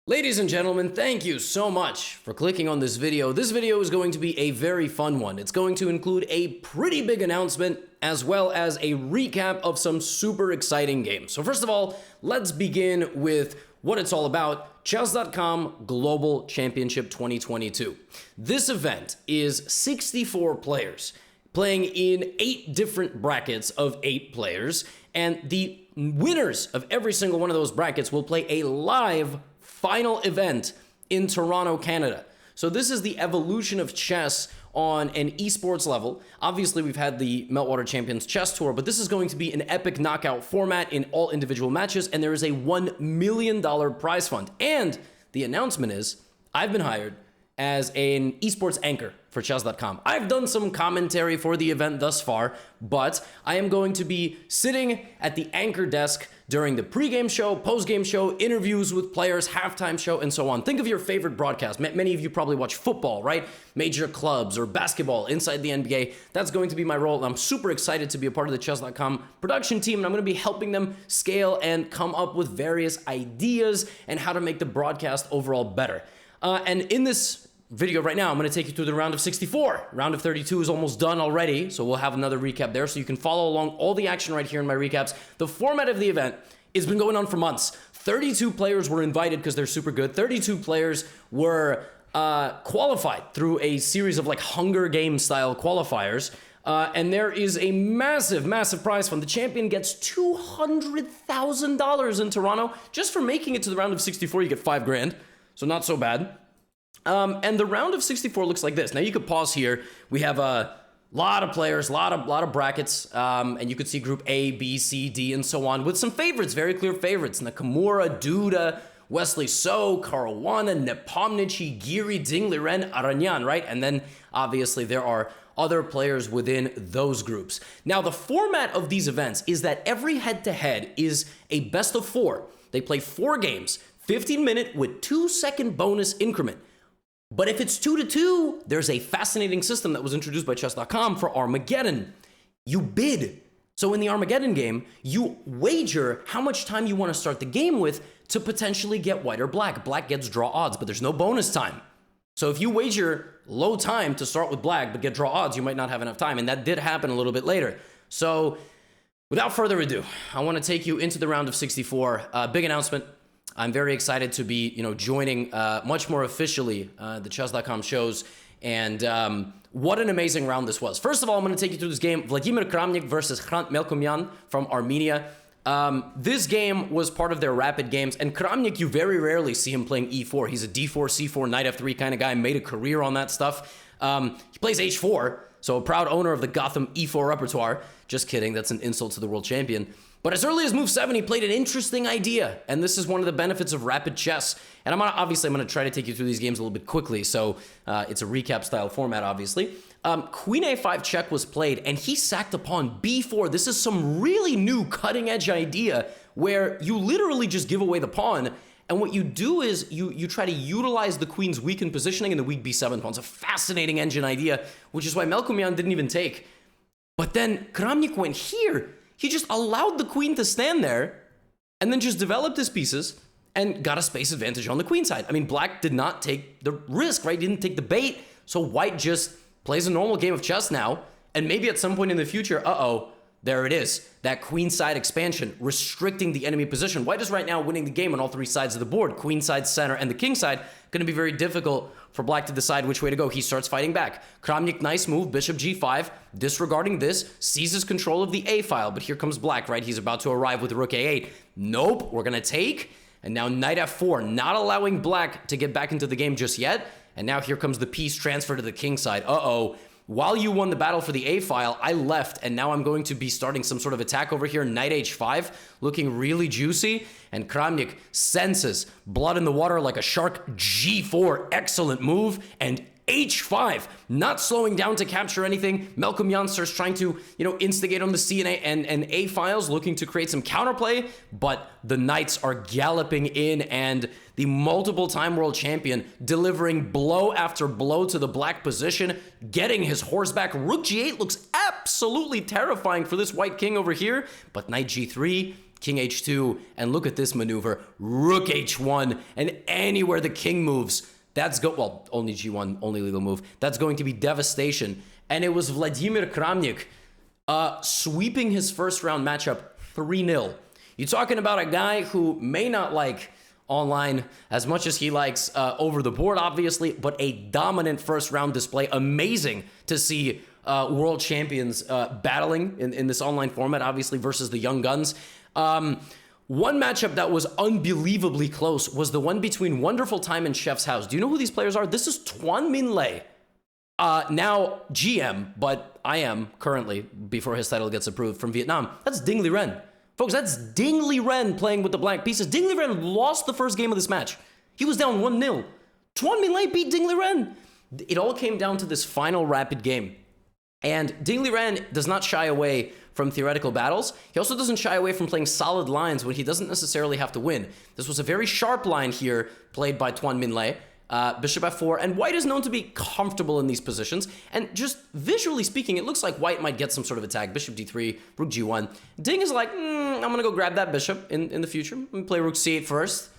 Ladies and gentlemen, thank you so much for clicking on this video. This video is going to be a very fun one. It's going to include a pretty big announcement as well as a recap of some super exciting games. So first of all, let's begin with what it's all about. Chess.com Global Championship 2022. This event is 64 players playing in 8 different brackets of 8 players, and the winners of every single one of those brackets will play a live final event in Toronto, Canada. So this is the evolution of chess on an esports level. Obviously, we've had the Meltwater Champions Chess Tour, but this is going to be an epic knockout format in all individual matches, and there is a $1 million prize fund. And the announcement is, I've been hired as an esports anchor for chess.com. I've done some commentary for the event thus far, but I am going to be sitting at the anchor desk during the pregame show, postgame show, interviews with players, halftime show, and so on. Think of your favorite broadcast. Many of you probably watch football, right? Major clubs or basketball inside the NBA. That's going to be my role, and I'm super excited to be a part of the chess.com production team, and I'm going to be helping them scale and come up with various ideas and how to make the broadcast overall better. And in this video right now, I'm going to take you through the round of 64. Round of 32 is almost done already, so we'll have another recap there, so you can follow along all the action right here in my recaps. The format of the event has been going on for months. 32 players were invited because they're super good. 32 players were qualified through a series of like Hunger Games style qualifiers. And there is a massive, massive prize fund. The champion gets $200,000 in Toronto. Just for making it to the round of 64, you get $5 grand. So not so bad. And the round of 64 looks like this. Now you could pause here. We have a lot of players, a lot of brackets, and you could see group A, B, C, D, and so on with some favorites, very clear favorites. Nakamura, Duda, Wesley So, Caruana, Nepomniachtchi, Giri, Ding, Liren, Aranyan, right? And then obviously there are other players within those groups. Now the format of these events is that every head-to-head is a best of 4. They play 4 games, 15-minute with 2-second bonus increment. But if it's 2-2, there's a fascinating system that was introduced by chess.com for Armageddon. You bid. So in the Armageddon game, you wager how much time you want to start the game with to potentially get white or black. Black gets draw odds, but there's no bonus time. So if you wager low time to start with black, but get draw odds, you might not have enough time. And that did happen a little bit later. So without further ado, I want to take you into the round of 64. Big announcement. I'm very excited to be, joining much more officially the chess.com shows, and what an amazing round this was. First of all, I'm going to take you through this game. Vladimir Kramnik versus Hrant Melkomyan from Armenia. This game was part of their rapid games, and Kramnik, you very rarely see him playing e4. He's a d4, c4, knight f3 kind of guy, made a career on that stuff. He plays h4, so a proud owner of the Gotham e4 repertoire. Just kidding, that's an insult to the world champion. But as early as move 7, he played an interesting idea, and this is one of the benefits of rapid chess. And I'm going to try to take you through these games a little bit quickly, so it's a recap style format, obviously. Queen a5 check was played, and he sacked a pawn b4. This is some really new cutting-edge idea where you literally just give away the pawn, and what you do is you try to utilize the queen's weakened positioning in the weak b7 pawn. It's a fascinating engine idea, which is why Melkomyan didn't even take. But then Kramnik went here. He just allowed the queen to stand there and then just developed his pieces and got a space advantage on the queen side. I mean, black did not take the risk, right? Didn't take the bait. So white just plays a normal game of chess now. And maybe at some point in the future, there it is. That queen side expansion, restricting the enemy position. White is right now winning the game on all 3 sides of the board. Queen side, center, and the king side. Going to be very difficult for black to decide which way to go. He starts fighting back. Kramnik, nice move. Bishop g5. Disregarding this, seizes control of the a file. But here comes black, right? He's about to arrive with rook a8. Nope, we're going to take. And now knight f4, not allowing black to get back into the game just yet. And now here comes the piece transfer to the king side. While you won the battle for the a file, I left, and now I'm going to be starting some sort of attack over here. Knight h5, looking really juicy, and Kramnik senses blood in the water like a shark. g4, excellent move, and h5, not slowing down to capture anything. Melkomyan starts trying to, instigate on the C and A files, looking to create some counterplay, but the knights are galloping in, and the multiple-time world champion delivering blow after blow to the black position, getting his horse back. Rook g8 looks absolutely terrifying for this white king over here, but knight g3, king h2, and look at this maneuver, rook h1, and anywhere the king moves, that's well, only g1, only legal move, that's going to be devastation. And it was Vladimir Kramnik sweeping his first round matchup 3-0. You're talking about a guy who may not like online as much as he likes over the board, obviously, but a dominant first round display. Amazing to see world champions battling in this online format, obviously, versus the young guns. One matchup that was unbelievably close was the one between Wonderful Time and Chef's House. Do you know who these players are? This is Tuan Minh Le, now GM, but I am currently, before his title gets approved, from Vietnam. That's Ding Liren. Folks, that's Ding Liren playing with the black pieces. Ding Liren lost the first game of this match. He was down 1-0. Tuan Minh Le beat Ding Liren. It all came down to this final rapid game. And Ding Liren does not shy away from theoretical battles. He also doesn't shy away from playing solid lines when he doesn't necessarily have to win. This was a very sharp line here played by Tuan Minh Le. Bishop f4, and white is known to be comfortable in these positions, and just visually speaking, it looks like white might get some sort of attack. Bishop d3, rook g1. Ding is like, I'm gonna go grab that bishop in the future. I'm gonna play rook c8 first,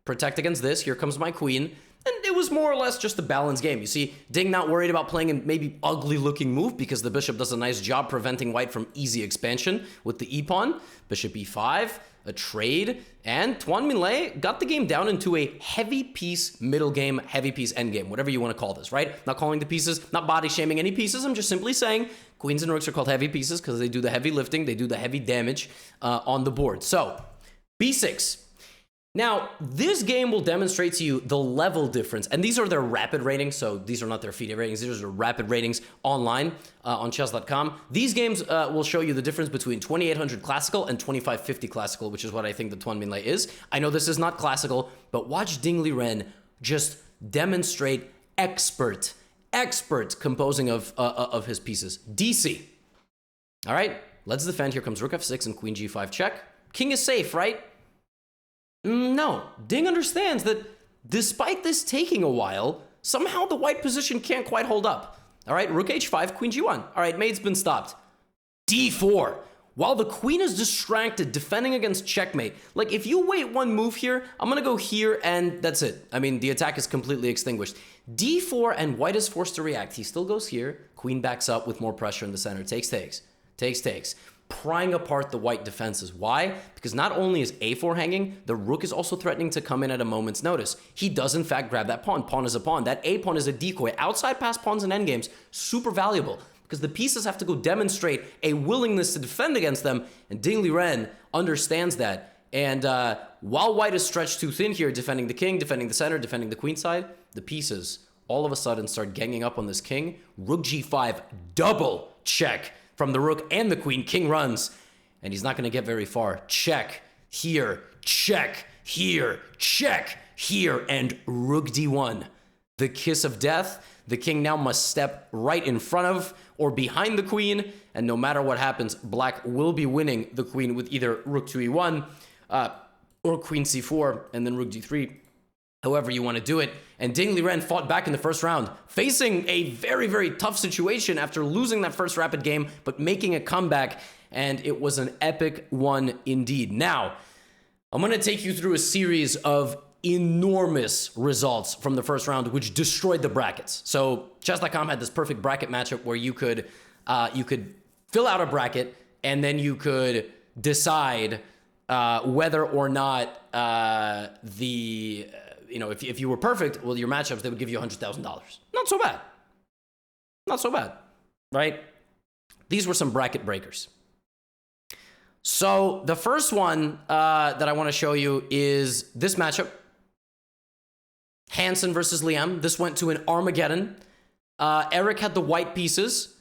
protect against this. Here comes my queen. And it was more or less just a balanced game. You see, Ding not worried about playing a maybe ugly-looking move because the bishop does a nice job preventing white from easy expansion with the e-pawn. Bishop e5, a trade, and Tuan Minh Le got the game down into a heavy piece middle game, heavy piece end game, whatever you want to call this, right? Not calling the pieces, not body shaming any pieces. I'm just simply saying queens and rooks are called heavy pieces because they do the heavy lifting, they do the heavy damage on the board. So, b6. Now, this game will demonstrate to you the level difference, and these are their rapid ratings, so these are not their FIDE ratings, these are rapid ratings online on chess.com. These games will show you the difference between 2800 classical and 2550 classical, which is what I think the Tuan Minh Le is. I know this is not classical, but watch Ding Liren just demonstrate expert composing of his pieces. DC. All right, let's defend. Here comes rook f6 and queen g5 check. King is safe, right? No, Ding understands that despite this taking a while, somehow the white position can't quite hold up. All right, rook h5, queen g1. All right, mate's been stopped. d4. While the queen is distracted, defending against checkmate. Like, if you wait one move here, I'm going to go here, and that's it. I mean, the attack is completely extinguished. d4, and white is forced to react. He still goes here. Queen backs up with more pressure in the center. Takes. Prying apart the white defenses. Why? Because not only is a4 hanging, the rook is also threatening to come in at a moment's notice. He does in fact grab that pawn. Pawn is a pawn. That a pawn is a decoy. Outside pass pawns and endgames, super valuable because the pieces have to go demonstrate a willingness to defend against them, and Ding Liren understands that. And while white is stretched too thin here, defending the king, defending the center, defending the queen side, the pieces all of a sudden start ganging up on this king. Rook g5, double check from the rook and the queen. King runs, and he's not going to get very far. Check here, check here, check here, and rook d1. The kiss of death. The king now must step right in front of or behind the queen, and no matter what happens, black will be winning the queen with either rook to e1 or queen c4, and then rook d3. However you want to do it. And Ding Liren fought back in the first round, facing a very, very tough situation after losing that first rapid game, but making a comeback, and it was an epic one indeed. Now, I'm going to take you through a series of enormous results from the first round, which destroyed the brackets. So chess.com had this perfect bracket matchup where you could fill out a bracket, and then you could decide whether or not if you were perfect, well, your matchups, they would give you $100,000. Not so bad. Not so bad, right? These were some bracket breakers. So the first one that I want to show you is this matchup. Hansen versus Liam. This went to an Armageddon. Eric had the white pieces,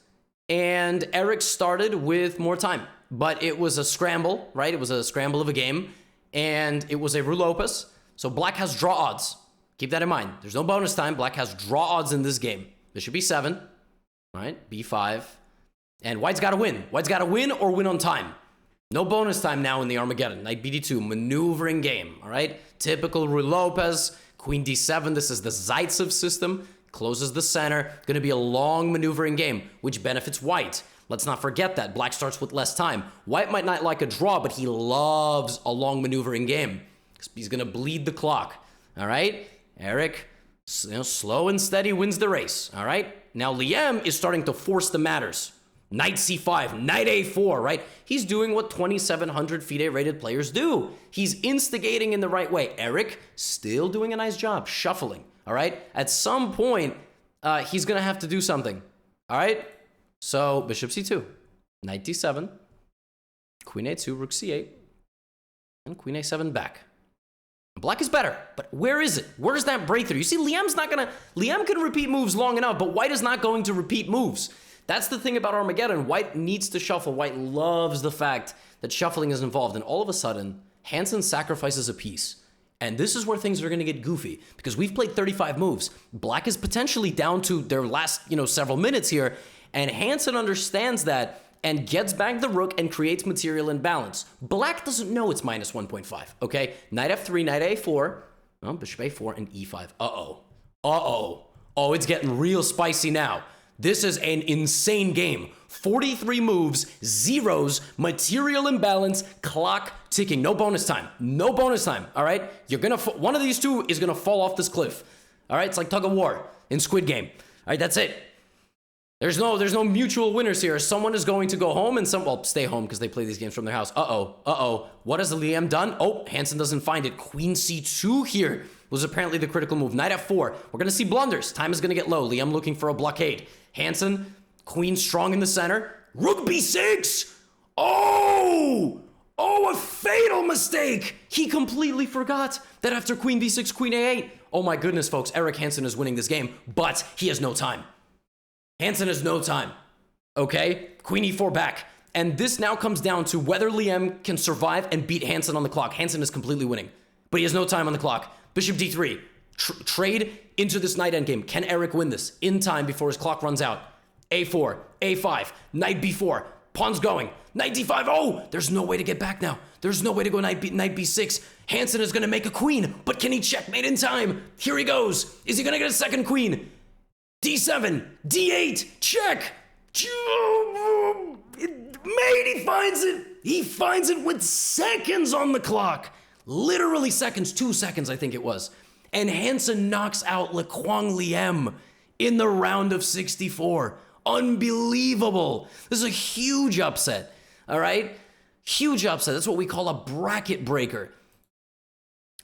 and Eric started with more time. But it was a scramble, right? It was a scramble of a game, and it was a roulopus. So black has draw odds. Keep that in mind. There's no bonus time. Black has draw odds in this game. Bishop b7, right? b5. And white's got to win. White's got to win or win on time. No bonus time now in the Armageddon. Knight bd2, maneuvering game, all right? Typical roulopus, queen d7. This is the Zaitsev system. Closes the center. Going to be a long maneuvering game, which benefits white. Let's not forget that. Black starts with less time. White might not like a draw, but he loves a long maneuvering game. He's going to bleed the clock. All right? Eric, slow and steady wins the race. All right? Now, Liam is starting to force the matters. Knight c5, knight a4, right? He's doing what 2,700 FIDE rated players do. He's instigating in the right way. Eric, still doing a nice job, shuffling, all right? At some point, he's going to have to do something, all right? So, bishop c2, knight d7, queen a2, rook c8, and queen a7 back. Black is better, but where is it? Where's that breakthrough? You see, Liam can repeat moves long enough, but White is not going to repeat moves. That's the thing about Armageddon. White needs to shuffle. White loves the fact that shuffling is involved. And all of a sudden, Hansen sacrifices a piece. And this is where things are going to get goofy because we've played 35 moves. Black is potentially down to their last, several minutes here. And Hansen understands that and gets back the rook and creates material imbalance. Black doesn't know it's minus 1.5, okay? Knight f3, knight a4, bishop a4, and e5. Oh, it's getting real spicy now. This is an insane game. 43 moves, zeros, material imbalance, clock ticking. No bonus time. No bonus time, all right? One of these two is gonna fall off this cliff. All right, it's like tug of war in Squid Game. All right, that's it. There's no mutual winners here. Someone is going to go home and stay home because they play these games from their house. What has Liam done? Oh, Hansen doesn't find it. Queen c2 here was apparently the critical move. Knight f4. We're going to see blunders. Time is going to get low. Liam looking for a blockade. Hansen, queen strong in the center. Rook b6. Oh, a fatal mistake. He completely forgot that after queen b6, queen a8. Oh my goodness, folks. Eric Hansen is winning this game, but he has no time. Hansen has no time, okay? Queen e4 back. And this now comes down to whether Liam can survive and beat Hansen on the clock. Hansen is completely winning, but he has no time on the clock. Bishop d3, trade into this knight endgame. Can Eric win this in time before his clock runs out? a4, a5, knight b4, pawn's going. Knight d5, oh, there's no way to get back now. There's no way to go knight b6. Hansen is gonna make a queen, but can he checkmate in time? Here he goes. Is he gonna get a second queen? D7, D8, check. Mate, he finds it. He finds it with seconds on the clock. Literally seconds, 2 seconds, I think it was. And Hansen knocks out Le Quang Liem in the round of 64. Unbelievable. This is a huge upset, all right? Huge upset. That's what we call a bracket breaker.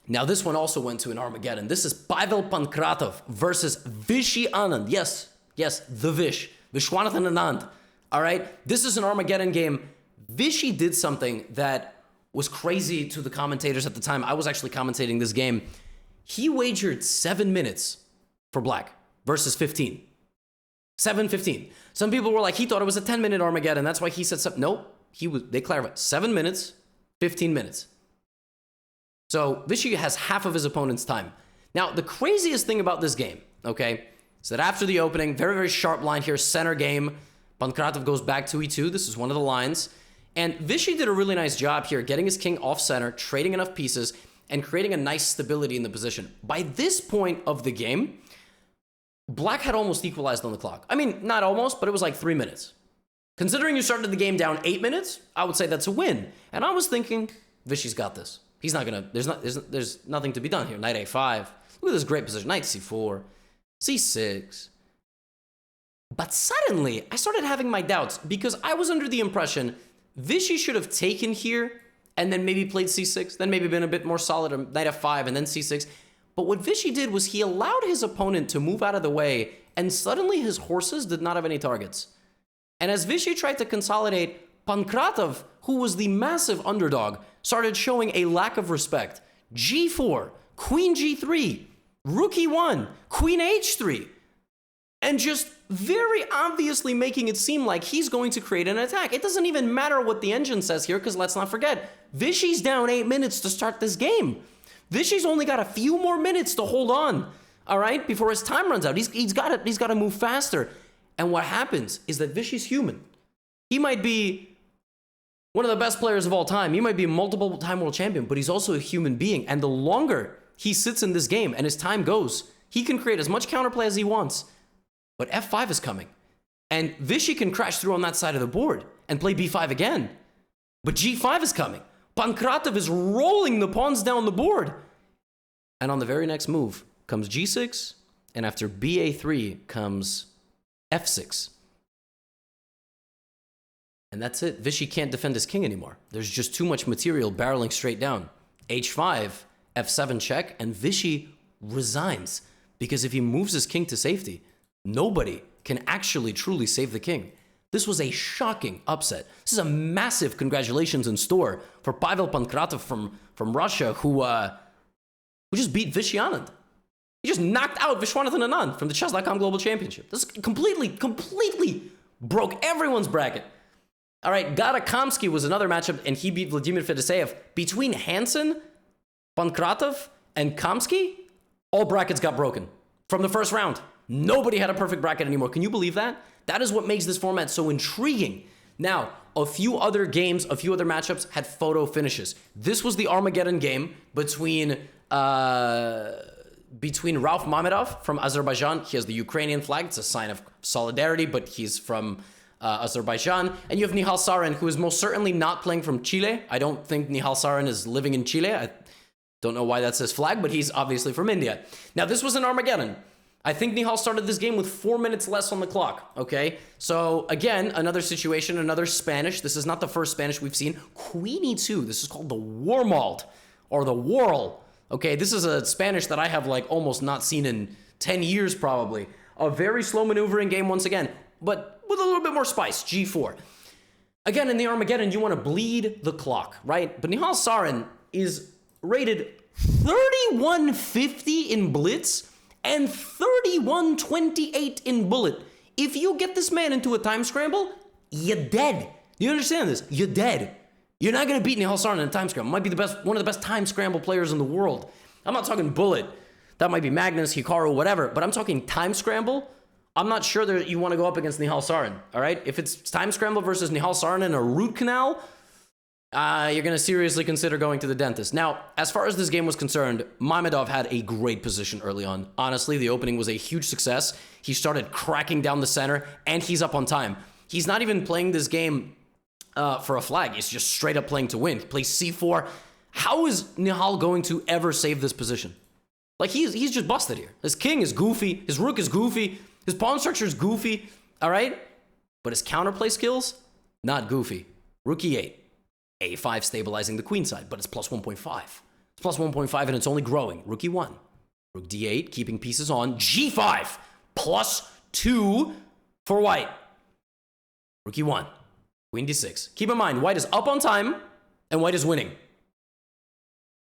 Now, this one also went to an Armageddon. This is Pavel Pankratov versus Vishy Anand. Yes, the Vish. Vishwanathan Anand. All right? This is an Armageddon game. Vishy did something that was crazy to the commentators at the time. I was actually commentating this game. He wagered 7 minutes for Black versus 15. 7:15. Some people were like, he thought it was a 10-minute Armageddon. That's why he said something. Nope. They clarified 7 minutes, 15 minutes. So Vishy has half of his opponent's time. Now, the craziest thing about this game, okay, is that after the opening, very, very sharp line here, center game. Pankratov goes back to e2. This is one of the lines. And Vishy did a really nice job here, getting his king off center, trading enough pieces, and creating a nice stability in the position. By this point of the game, Black had almost equalized on the clock. I mean, not almost, but it was like 3 minutes. Considering you started the game down 8 minutes, I would say that's a win. And I was thinking, Vishy's got this. He's not gonna, there's nothing to be done here. Knight a5. Look at this great position. Knight c4, c6. But suddenly, I started having my doubts because I was under the impression Vishy should have taken here and then maybe played c6, then maybe been a bit more solid, or knight f5 and then c6. But what Vishy did was he allowed his opponent to move out of the way, and suddenly his horses did not have any targets. And as Vishy tried to consolidate, Pankratov, who was the massive underdog, started showing a lack of respect. G4, Queen G3, Rook E1, Queen H3, and just very obviously making it seem like he's going to create an attack. It doesn't even matter what the engine says here, because let's not forget, Vishy's down 8 minutes to start this game. Vishy's only got a few more minutes to hold on, all right, before his time runs out. He's got to move faster. And what happens is that Vishy's human. He might be one of the best players of all time. He might be a multiple-time world champion, but he's also a human being. And the longer he sits in this game and his time goes, he can create as much counterplay as he wants. But f5 is coming. And Vishy can crash through on that side of the board and play b5 again. But g5 is coming. Pankratov is rolling the pawns down the board. And on the very next move comes g6, and after ba3 comes f6. And that's it. Vishy can't defend his king anymore. There's just too much material barreling straight down. h5, f7 check, and Vishy resigns. Because if he moves his king to safety, nobody can actually truly save the king. This was a shocking upset. This is a massive congratulations in store for Pavel Pankratov from Russia, who just beat Vishy Anand. He just knocked out Vishwanathan Anand from the Chess.com Global Championship. This completely broke everyone's bracket. All right, Garakamsky was another matchup, and he beat Vladimir Fedoseev. Between Hansen, Pankratov, and Kamsky, all brackets got broken from the first round. Nobody had a perfect bracket anymore. Can you believe that? That is what makes this format so intriguing. Now, a few other games, a few other matchups had photo finishes. This was the Armageddon game between Rauf Mamedov from Azerbaijan. He has the Ukrainian flag. It's a sign of solidarity, but he's from Azerbaijan. And you have Nihal Sarin, who is most certainly not playing from Chile. I don't think Nihal Sarin is living in Chile. I don't know why that's his flag, but he's obviously from India. Now, this was an Armageddon. I think Nihal started this game with 4 minutes less on the clock, okay? So, again, another situation, another Spanish. This is not the first Spanish we've seen. Queen e2. This is called the Warmald, or the Whorl. Okay, this is a Spanish that I have, like, almost not seen in 10 years, probably. A very slow maneuvering game once again, but with a little bit more spice, g4. Again, in the Armageddon, you want to bleed the clock, right? But Nihal Sarin is rated 3150 in Blitz and 3128 in Bullet. If you get this man into a time scramble, you're dead. Do you understand this? You're dead. You're not going to beat Nihal Sarin in a time scramble. Might be one of the best time scramble players in the world. I'm not talking Bullet. That might be Magnus, Hikaru, whatever. But I'm talking time scramble. I'm not sure that you want to go up against Nihal Sarin, all right? If it's time scramble versus Nihal Sarin in a root canal, you're going to seriously consider going to the dentist. Now, as far as this game was concerned, Mamedov had a great position early on. Honestly, the opening was a huge success. He started cracking down the center, and he's up on time. He's not even playing this game for a flag. He's just straight up playing to win. He plays c4. How is Nihal going to ever save this position? Like, he's just busted here. His king is goofy. His rook is goofy. His pawn structure is goofy, all right? But his counterplay skills, not goofy. Rook e8. a5 stabilizing the queen side, but it's plus 1.5. It's plus 1.5 and it's only growing. Rook e1. Rook d8, keeping pieces on. g5, plus 2 for white. Rook e1. Queen d6. Keep in mind, white is up on time and white is winning.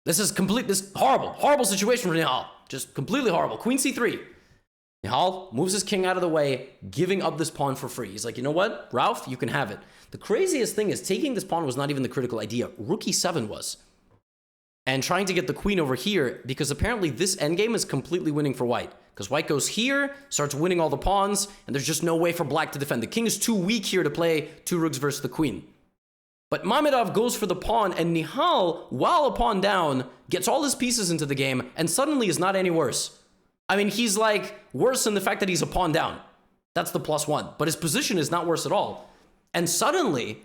This is horrible situation for Nihal. Just completely horrible. Queen c3. Nihal moves his king out of the way, giving up this pawn for free. He's like, you know what, Rauf, you can have it. The craziest thing is taking this pawn was not even the critical idea. Rook e7 was. And trying to get the queen over here, because apparently this endgame is completely winning for white. Because white goes here, starts winning all the pawns, and there's just no way for black to defend. The king is too weak here to play two rooks versus the queen. But Mamedov goes for the pawn, and Nihal, while a pawn down, gets all his pieces into the game, and suddenly is not any worse. I mean, he's like worse in the fact that he's a pawn down. That's the plus 1. But his position is not worse at all. And suddenly,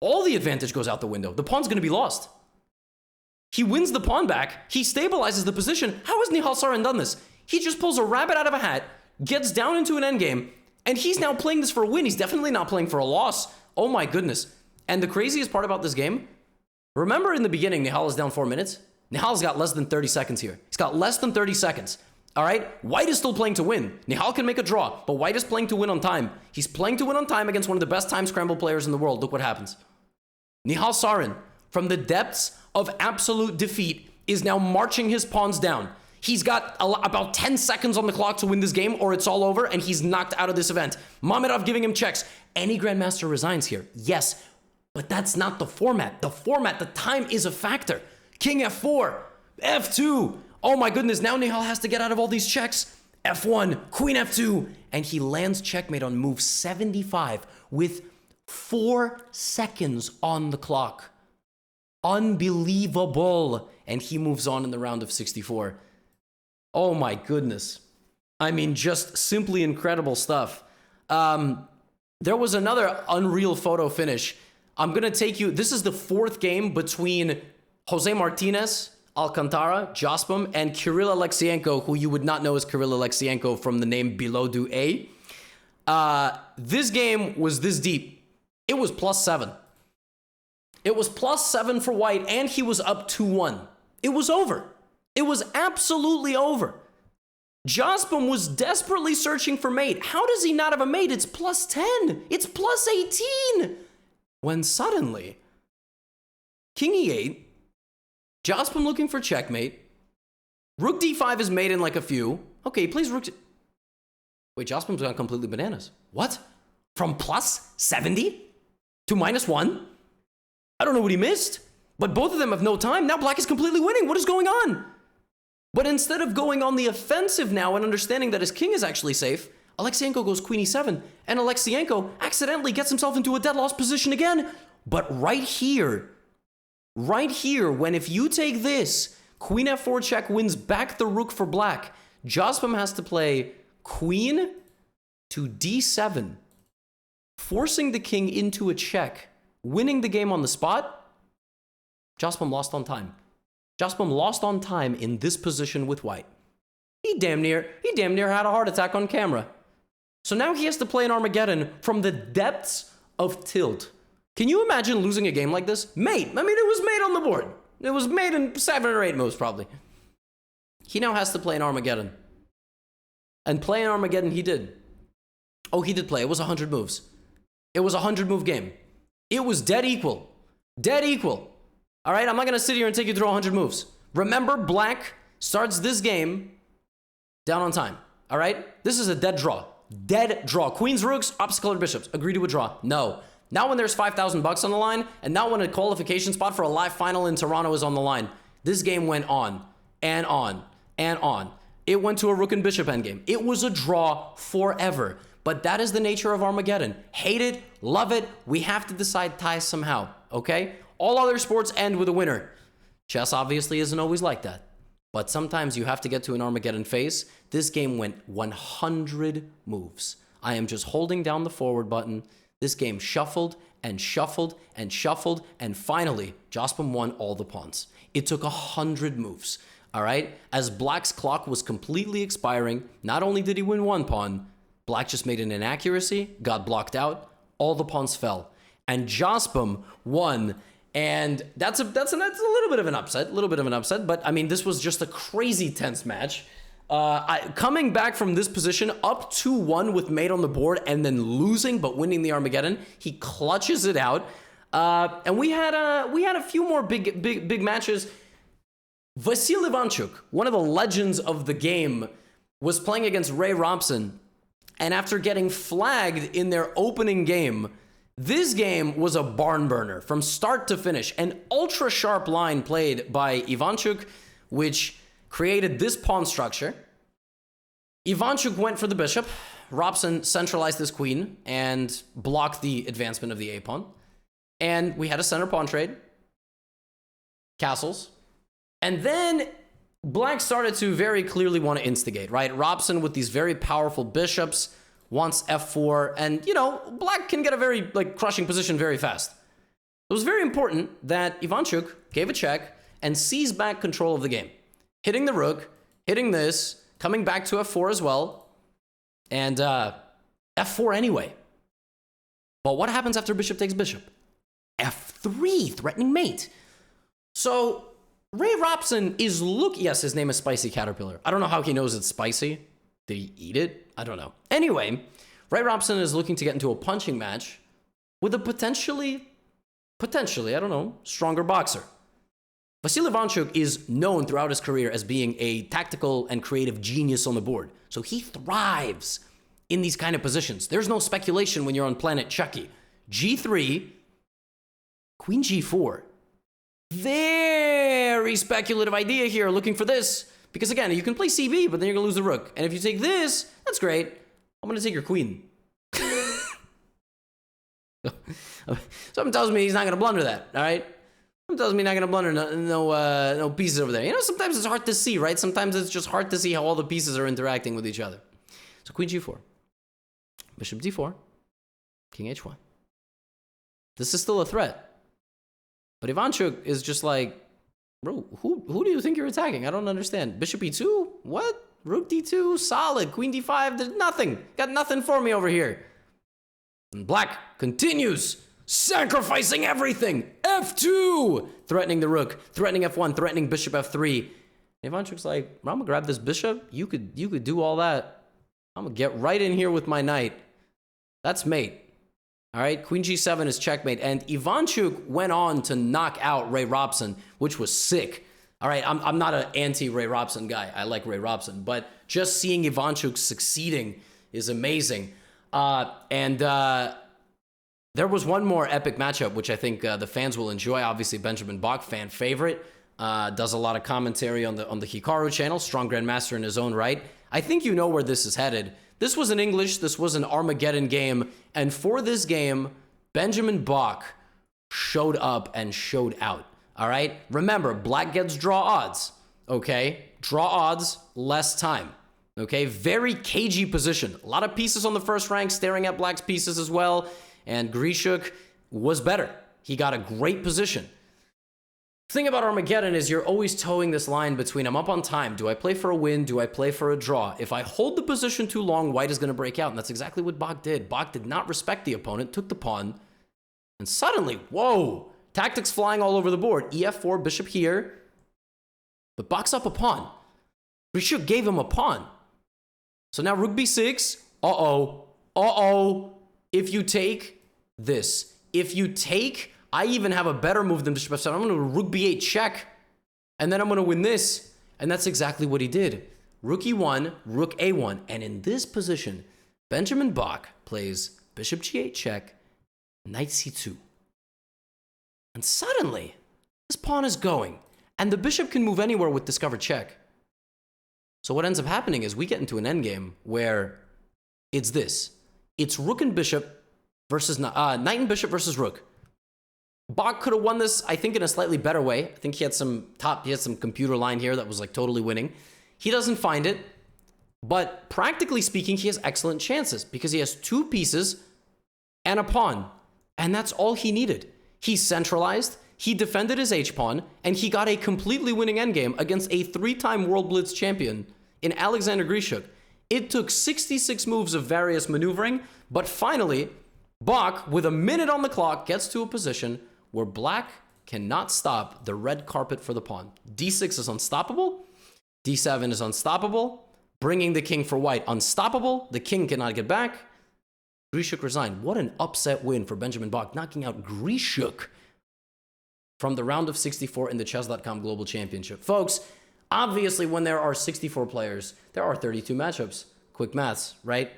all the advantage goes out the window. The pawn's going to be lost. He wins the pawn back. He stabilizes the position. How has Nihal Sarin done this? He just pulls a rabbit out of a hat, gets down into an endgame, and he's now playing this for a win. He's definitely not playing for a loss. Oh my goodness. And the craziest part about this game, remember in the beginning, Nihal is down 4 minutes? Nihal's got less than 30 seconds here. He's got less than 30 seconds. All right? White is still playing to win. Nihal can make a draw, but white is playing to win on time. He's playing to win on time against one of the best time scramble players in the world. Look what happens. Nihal Sarin, from the depths of absolute defeat, is now marching his pawns down. He's got about 10 seconds on the clock to win this game, or it's all over, and he's knocked out of this event. Mamedov giving him checks. Any grandmaster resigns here. Yes, but that's not the format. The time is a factor. King f4, f2. Oh my goodness, now Nihal has to get out of all these checks. f1, queen f2, and he lands checkmate on move 75 with 4 seconds on the clock. Unbelievable. And he moves on in the round of 64. Oh my goodness. I mean, just simply incredible stuff. There was another unreal photo finish. I'm going to take you... This is the fourth game between Jose Martinez, Alcantara, Jospem, and Kirill Alexienko, who you would not know as Kirill Alexienko from the name below do A. This game was this deep. It was +7. It was +7 for white, and he was up 2-1. It was over. It was absolutely over. Jospem was desperately searching for mate. How does he not have a mate? It's +10. It's +18. When suddenly, King E8, Jospem looking for checkmate. Rook D5 is made in like a few. Okay, please Rook... Wait, Jospem's gone completely bananas. What? From +70 to -1? I don't know what he missed, but both of them have no time. Now black is completely winning. What is going on? But instead of going on the offensive now and understanding that his king is actually safe, Alexienko goes queen e7, and Alexienko accidentally gets himself into a dead loss position again. But right here, when if you take this, queen f4 check wins back the rook for black, Jospem has to play queen to d7, forcing the king into a check, winning the game on the spot. Jospem lost on time. Jospem lost on time in this position with white. He damn near had a heart attack on camera. So now he has to play an Armageddon from the depths of tilt. Can you imagine losing a game like this? Mate. I mean, it was made on the board. It was made in 7 or 8 moves, probably. He now has to play an Armageddon. And play an Armageddon he did. Oh, he did play. It was 100 moves. It was a 100-move game. It was dead equal. Dead equal. All right, I'm not going to sit here and take you through 100 moves. Remember, black starts this game down on time. All right? This is a dead draw. Dead draw. Queens, rooks, opposite colored bishops. Agree to a draw. No. Not when there's $5,000 on the line, and not when a qualification spot for a live final in Toronto is on the line. This game went on and on and on. It went to a rook and bishop endgame. It was a draw forever. But that is the nature of Armageddon. Hate it, love it, we have to decide ties somehow, okay? All other sports end with a winner. Chess obviously isn't always like that. But sometimes you have to get to an Armageddon phase. This game went 100 moves. I am just holding down the forward button. This game shuffled and shuffled and shuffled, and finally, Jospem won all the pawns. It took 100 moves, all right? As black's clock was completely expiring, not only did he win one pawn, black just made an inaccuracy, got blocked out, all the pawns fell, and Jospem won. And that's a little bit of an upset, but I mean, this was just a crazy tense match. Coming back from this position, up 2-1 with mate on the board, and then losing but winning the Armageddon, he clutches it out. And we had a few more big matches. Vasil Ivanchuk, one of the legends of the game, was playing against Ray Robson, and after getting flagged in their opening game, this game was a barn burner from start to finish. An ultra sharp line played by Ivanchuk, which created this pawn structure. Ivanchuk went for the bishop. Robson centralized his queen and blocked the advancement of the a-pawn. And we had a center pawn trade. Castles. And then black started to very clearly want to instigate, right? Robson with these very powerful bishops wants f4, and, you know, black can get a very, crushing position very fast. It was very important that Ivanchuk gave a check and seized back control of the game. Hitting the rook, hitting this, coming back to f4 as well, and f4 anyway. But what happens after bishop takes bishop? f3, threatening mate. So Ray Robson is yes, his name is Spicy Caterpillar. I don't know how he knows it's spicy. Did he eat it? I don't know. Anyway, Ray Robson is looking to get into a punching match with a potentially, I don't know, stronger boxer. Vasil Ivanchuk is known throughout his career as being a tactical and creative genius on the board. So he thrives in these kind of positions. There's no speculation when you're on planet Chucky. G3, Queen G4. Very speculative idea here, looking for this. Because again, you can play CB, but then you're going to lose the rook. And if you take this, that's great. I'm going to take your queen. Something tells me he's not going to blunder that, all right? Something tells me he's not going to blunder no pieces over there. You know, sometimes it's hard to see, right? Sometimes it's just hard to see how all the pieces are interacting with each other. So Queen G4. bishop d4, king h1. This is still a threat. But Ivanchuk is just like, bro, who do you think you're attacking? I don't understand. Bishop e2? What? Rook d2? Solid. Queen d5? There's nothing. Got nothing for me over here. And black continues, sacrificing everything. f2! Threatening the rook. Threatening f1. Threatening bishop f3. Ivanchuk's like, I'm gonna grab this bishop. You could do all that. I'm gonna get right in here with my knight. That's mate. All right, queen g7 is checkmate. And Ivanchuk went on to knock out Ray Robson, which was sick. All right, I'm not an anti-Ray Robson guy. I like Ray Robson. But just seeing Ivanchuk succeeding is amazing. There was one more epic matchup, which I think the fans will enjoy. Obviously, Benjamin Bok, fan favorite. Does a lot of commentary on the Hikaru channel. Strong grandmaster in his own right. I think you know where this is headed. This was in English. This was an Armageddon game. And for this game, Benjamin Bok showed up and showed out. All right? Remember, black gets draw odds. Okay? Draw odds, less time. Okay? Very cagey position. A lot of pieces on the first rank, staring at black's pieces as well. And Grischuk was better. He got a great position. The thing about Armageddon is you're always towing this line between I'm up on time. Do I play for a win? Do I play for a draw? If I hold the position too long, white is going to break out. And that's exactly what Bok did. Bok did not respect the opponent, took the pawn. And suddenly, whoa, tactics flying all over the board. ef4, bishop here. But Bok's up a pawn. Grischuk gave him a pawn. So now rook b6. Uh-oh. If you take this. If you take... I even have a better move than bishop f7. I'm going to rook b8 check, and then I'm going to win this. And that's exactly what he did. Rook e1, rook a1. And in this position, Benjamin Bok plays bishop g8 check, knight c2. And suddenly, this pawn is going. And the bishop can move anywhere with discovered check. So what ends up happening is we get into an endgame where it's this. It's rook and bishop versus knight and bishop versus rook. Bok could have won this, I think, in a slightly better way. I think he had some computer line here that was like totally winning. He doesn't find it, but practically speaking, he has excellent chances because he has two pieces and a pawn, and that's all he needed. He centralized, he defended his h-pawn, and he got a completely winning endgame against a three-time World Blitz champion in Alexander Grischuk. It took 66 moves of various maneuvering, but finally, Bok, with a minute on the clock, gets to a position where black cannot stop the red carpet for the pawn. d6 is unstoppable. d7 is unstoppable. Bringing the king for white, unstoppable. The king cannot get back. Grischuk resigned. What an upset win for Benjamin Bok, knocking out Grischuk from the round of 64 in the Chess.com Global Championship. Folks, obviously when there are 64 players, there are 32 matchups. Quick maths, right?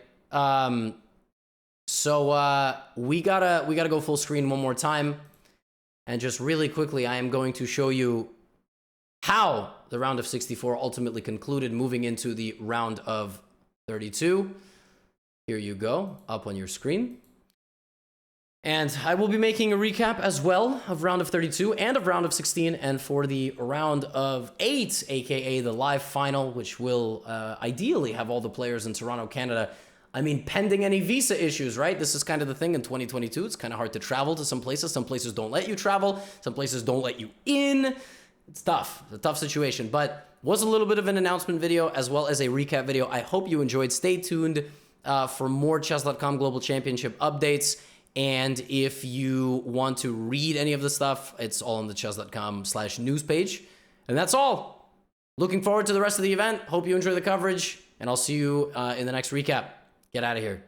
So we gotta go full screen one more time. And just really quickly, I am going to show you how the round of 64 ultimately concluded, moving into the round of 32. Here you go, up on your screen. And I will be making a recap as well of round of 32 and of round of 16, and for the round of 8, aka the live final, which will ideally have all the players in Toronto, Canada. I mean, pending any visa issues, right? This is kind of the thing in 2022. It's kind of hard to travel to some places. Some places don't let you travel. Some places don't let you in. It's tough. It's a tough situation, but was a little bit of an announcement video as well as a recap video. I hope you enjoyed. Stay tuned for more Chess.com Global Championship updates. And if you want to read any of the stuff, it's all on the chess.com/news page. And that's all. Looking forward to the rest of the event. Hope you enjoy the coverage, and I'll see you in the next recap. Get out of here.